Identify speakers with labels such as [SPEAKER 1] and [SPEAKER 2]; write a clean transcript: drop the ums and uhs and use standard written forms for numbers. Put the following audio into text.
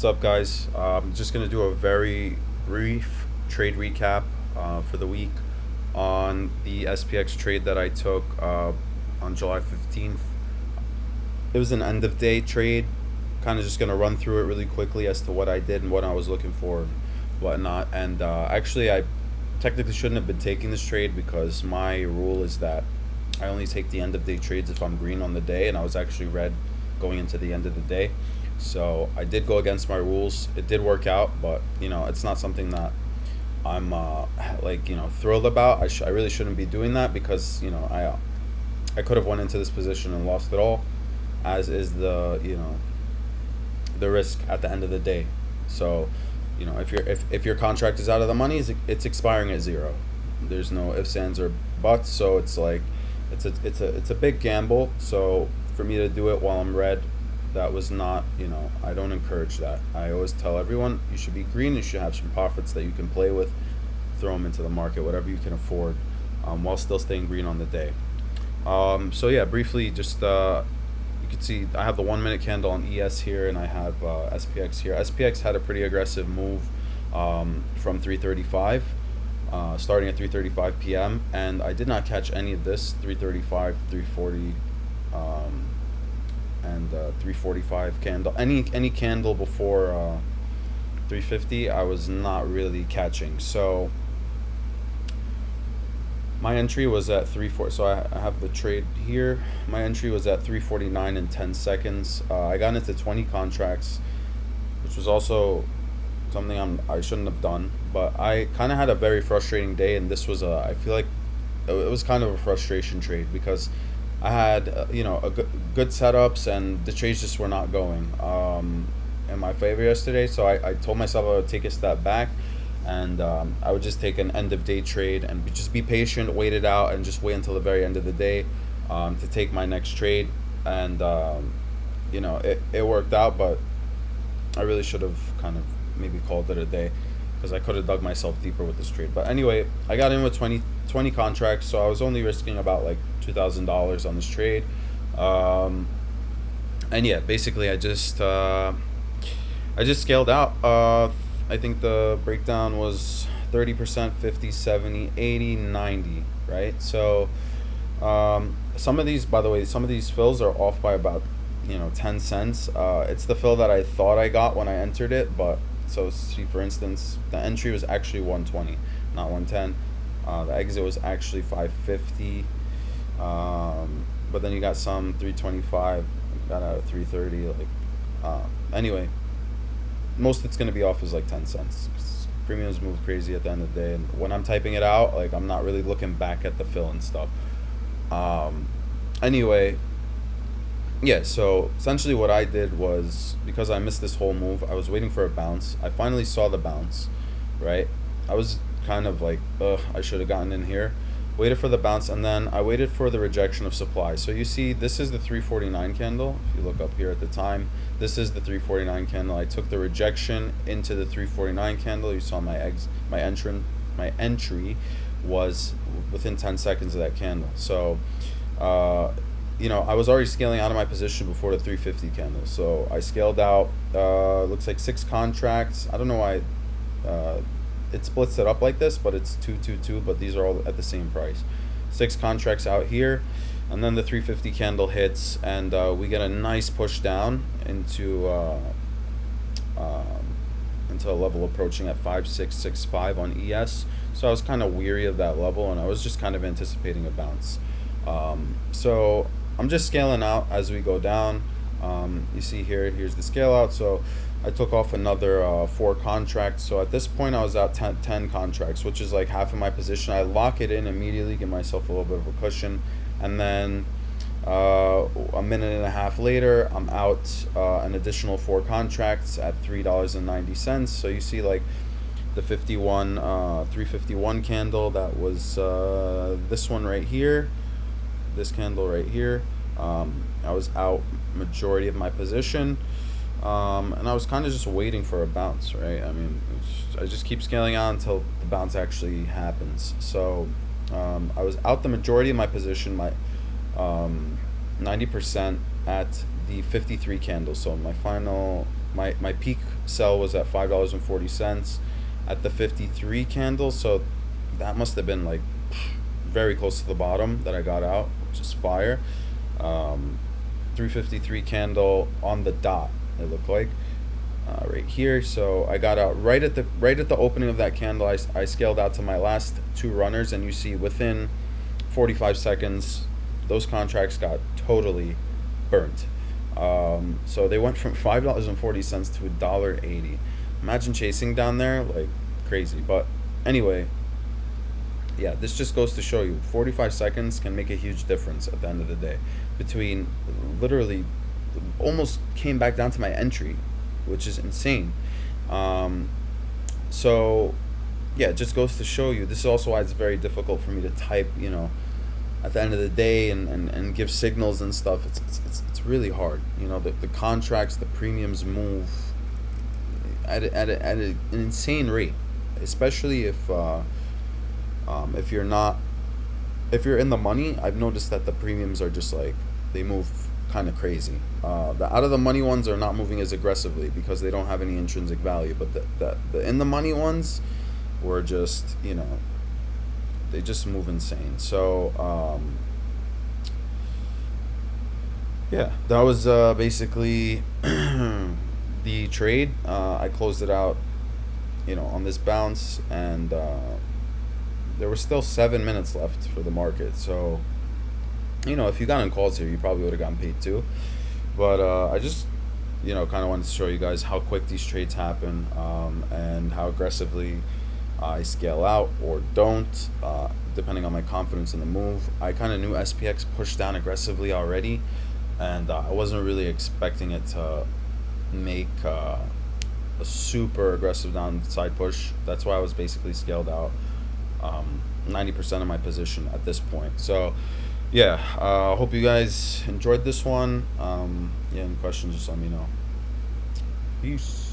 [SPEAKER 1] What's up, guys? I'm just going to do a very brief trade recap for the week on the SPX trade that I took on July 15th. It was an end of day trade. Kind of just going to run through it really quickly as to what I did and what I was looking for and whatnot. And actually, I technically shouldn't have been taking this trade because my rule is that I only take the end of day trades if I'm green on the day, and I was actually red going into the end of the day. So I did go against my rules. It did work out, but it's not something that I'm thrilled about. I really shouldn't be doing that because I could have went into this position and lost it all, as is the risk at the end of the day. So if your contract is out of the money, it's expiring at zero. There's no ifs, ands, or buts. So it's like it's a big gamble. So for me to do it while I'm red, that was not, I don't encourage that. I always tell everyone you should be green. You should have some profits that you can play with, throw them into the market, whatever you can afford, while still staying green on the day. So yeah, briefly, just you can see I have the 1 minute candle on ES here, and I have SPX here. SPX had a pretty aggressive move from 335. Starting at 3:35 p.m. and I did not catch any of this 3:35, 3:40, and 3:45 candle. Any candle before 3:50, I was not really catching. So my entry was at 3:40. So I have the trade here. My entry was at 3:49 in 10 seconds. I got into 20 contracts, which was also something I shouldn't have done, but I kind of had a very frustrating day, and this was I feel like it was kind of a frustration trade because I had a good setups, and the trades just were not going in my favor yesterday. So I told myself I would take a step back, and I would just take an end of day trade and just be patient, wait it out, and just wait until the very end of the day to take my next trade. And it worked out, but I really should have kind of maybe called it a day because I could have dug myself deeper with this trade. But anyway, I got in with 20 contracts, so I was only risking about like $2,000 on this trade. And yeah, basically I just scaled out. I think the breakdown was 30%, 50, 70, 80, 90, right? So some of these, by the way, some of these fills are off by about 10 cents. It's the fill that I thought I got when I entered it, but so see, for instance, the entry was actually 120, not 110. The exit was actually 550. But then you got some 325, got out of 330. Anyway, most of it's gonna be off is like 10 cents. Premiums move crazy at the end of the day, and when I'm typing it out, like I'm not really looking back at the fill and stuff. Anyway, yeah, so essentially what I did was, because I missed this whole move, I was waiting for a bounce. I finally saw the bounce, right? I was kind of like, ugh, I should have gotten in here. Waited for the bounce, and then I waited for the rejection of supply. So you see, this is the 349 candle. If you look up here at the time, this is the 349 candle. I took the rejection into the 349 candle. You saw my entry was within 10 seconds of that candle. So I was already scaling out of my position before the 350 candle. So I scaled out, looks like 6 contracts. I don't know why it splits it up like this, but it's 222, but these are all at the same price. 6 contracts out here, and then the 350 candle hits, and we get a nice push down into a level approaching at 5665 on ES. So I was kind of weary of that level, and I was just kind of anticipating a bounce. So I'm just scaling out as we go down. You see here's the scale out. So I took off another 4 contracts. So at this point I was at 10 contracts, which is like half of my position. I lock it in immediately, give myself a little bit of a cushion, and then a minute and a half later I'm out an additional 4 contracts at $3.90. So you see, like, the 351 candle, that was this one right here, this candle right here. I was out majority of my position, and I was kind of just waiting for a bounce, right? I mean, I just keep scaling out until the bounce actually happens. So I was out the majority of my position, my 90% at the 53 candle. So my final my peak sell was at $5.40 at the 53 candle, so that must have been like very close to the bottom that I got out, which is fire. 353 candle on the dot, it looked like, right here. So I got out right at the opening of that candle. I scaled out to my last two runners, and you see within 45 seconds those contracts got totally burnt. So they went from $5.40 to $1.80. Imagine chasing down there like crazy. But anyway, yeah, this just goes to show you 45 seconds can make a huge difference at the end of the day. Between literally almost came back down to my entry, which is insane. So yeah, it just goes to show you. This is also why it's very difficult for me to type, at the end of the day, and give signals and stuff. It's really hard. The contracts, the premiums move at an insane rate, especially if you're in the money. I've noticed that the premiums are just like, they move kind of crazy. The out of the money ones are not moving as aggressively because they don't have any intrinsic value, but the in the money ones were just, they just move insane. So yeah, that was basically the trade. I closed it out, on this bounce, and there were still 7 minutes left for the market. So, if you got in calls here, you probably would have gotten paid too. But I just, kind of wanted to show you guys how quick these trades happen, and how aggressively I scale out or don't, depending on my confidence in the move. I kind of knew SPX pushed down aggressively already, and I wasn't really expecting it to make a super aggressive downside push. That's why I was basically scaled out 90% of my position at this point. So yeah, hope you guys enjoyed this one. Yeah, any questions, just let me know. Peace.